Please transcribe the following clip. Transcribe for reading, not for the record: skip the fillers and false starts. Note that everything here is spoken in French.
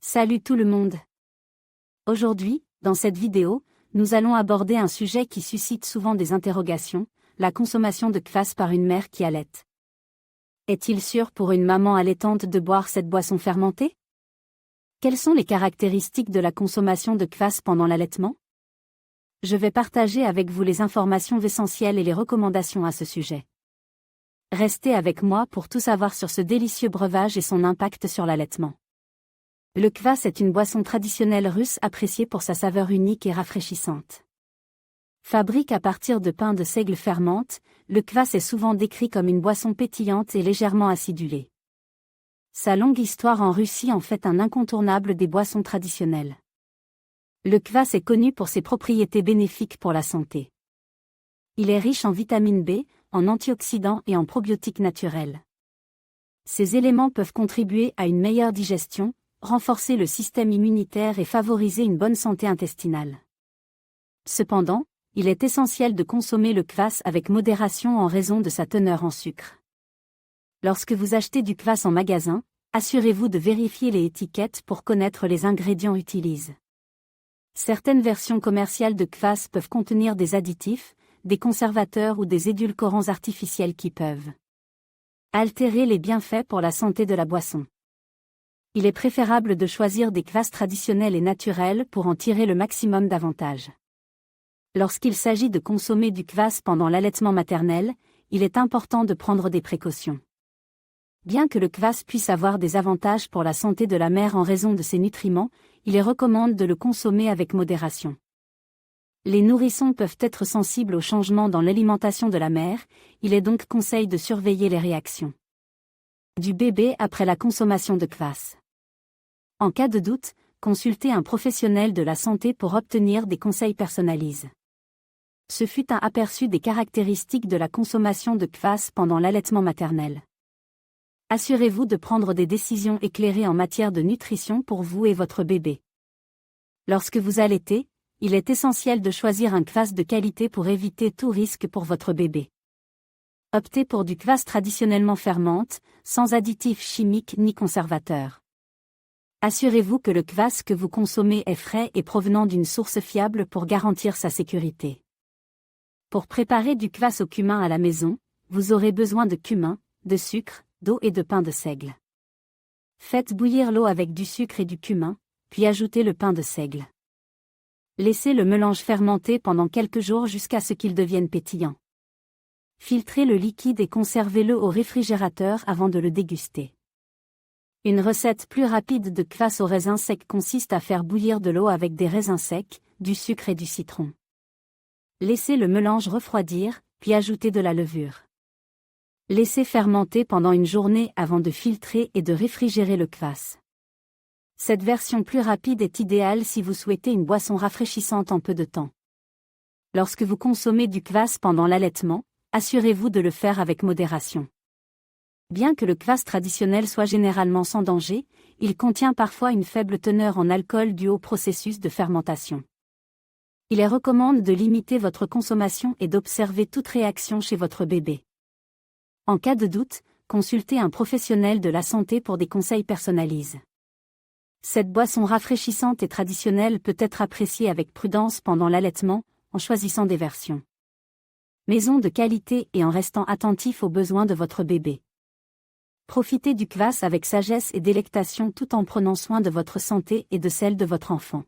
Salut tout le monde. Aujourd'hui, dans cette vidéo, nous allons aborder un sujet qui suscite souvent des interrogations, la consommation de kvass par une mère qui allaite. Est-il sûr pour une maman allaitante de boire cette boisson fermentée? Quelles sont les caractéristiques de la consommation de kvass pendant l'allaitement? Je vais partager avec vous les informations essentielles et les recommandations à ce sujet. Restez avec moi pour tout savoir sur ce délicieux breuvage et son impact sur l'allaitement. Le kvass est une boisson traditionnelle russe appréciée pour sa saveur unique et rafraîchissante. Fabrique à partir de pain de seigle fermente, le kvass est souvent décrit comme une boisson pétillante et légèrement acidulée. Sa longue histoire en Russie en fait un incontournable des boissons traditionnelles. Le kvass est connu pour ses propriétés bénéfiques pour la santé. Il est riche en vitamine B, en antioxydants et en probiotiques naturels. Ces éléments peuvent contribuer à une meilleure digestion, renforcer le système immunitaire et favoriser une bonne santé intestinale. Cependant, il est essentiel de consommer le kvass avec modération en raison de sa teneur en sucre. Lorsque vous achetez du kvass en magasin, assurez-vous de vérifier les étiquettes pour connaître les ingrédients utilisés. Certaines versions commerciales de kvass peuvent contenir des additifs, des conservateurs ou des édulcorants artificiels qui peuvent altérer les bienfaits pour la santé de la boisson. Il est préférable de choisir des kvass traditionnels et naturels pour en tirer le maximum d'avantages. Lorsqu'il s'agit de consommer du kvass pendant l'allaitement maternel, il est important de prendre des précautions. Bien que le kvass puisse avoir des avantages pour la santé de la mère en raison de ses nutriments, il est recommandé de le consommer avec modération. Les nourrissons peuvent être sensibles aux changements dans l'alimentation de la mère, il est donc conseillé de surveiller les réactions du bébé après la consommation de kvass. En cas de doute, consultez un professionnel de la santé pour obtenir des conseils personnalisés. Ce fut un aperçu des caractéristiques de la consommation de kvass pendant l'allaitement maternel. Assurez-vous de prendre des décisions éclairées en matière de nutrition pour vous et votre bébé. Lorsque vous allaitez, il est essentiel de choisir un kvass de qualité pour éviter tout risque pour votre bébé. Optez pour du kvass traditionnellement fermente, sans additifs chimiques ni conservateurs. Assurez-vous que le kvass que vous consommez est frais et provenant d'une source fiable pour garantir sa sécurité. Pour préparer du kvass au cumin à la maison, vous aurez besoin de cumin, de sucre, d'eau et de pain de seigle. Faites bouillir l'eau avec du sucre et du cumin, puis ajoutez le pain de seigle. Laissez le mélange fermenter pendant quelques jours jusqu'à ce qu'il devienne pétillant. Filtrez le liquide et conservez-le au réfrigérateur avant de le déguster. Une recette plus rapide de kvass aux raisins secs consiste à faire bouillir de l'eau avec des raisins secs, du sucre et du citron. Laissez le mélange refroidir, puis ajoutez de la levure. Laissez fermenter pendant une journée avant de filtrer et de réfrigérer le kvass. Cette version plus rapide est idéale si vous souhaitez une boisson rafraîchissante en peu de temps. Lorsque vous consommez du kvass pendant l'allaitement, assurez-vous de le faire avec modération. Bien que le kvass traditionnel soit généralement sans danger, il contient parfois une faible teneur en alcool due au processus de fermentation. Il est recommandé de limiter votre consommation et d'observer toute réaction chez votre bébé. En cas de doute, consultez un professionnel de la santé pour des conseils personnalisés. Cette boisson rafraîchissante et traditionnelle peut être appréciée avec prudence pendant l'allaitement, en choisissant des versions maison de qualité et en restant attentif aux besoins de votre bébé. Profitez du kvass avec sagesse et délectation tout en prenant soin de votre santé et de celle de votre enfant.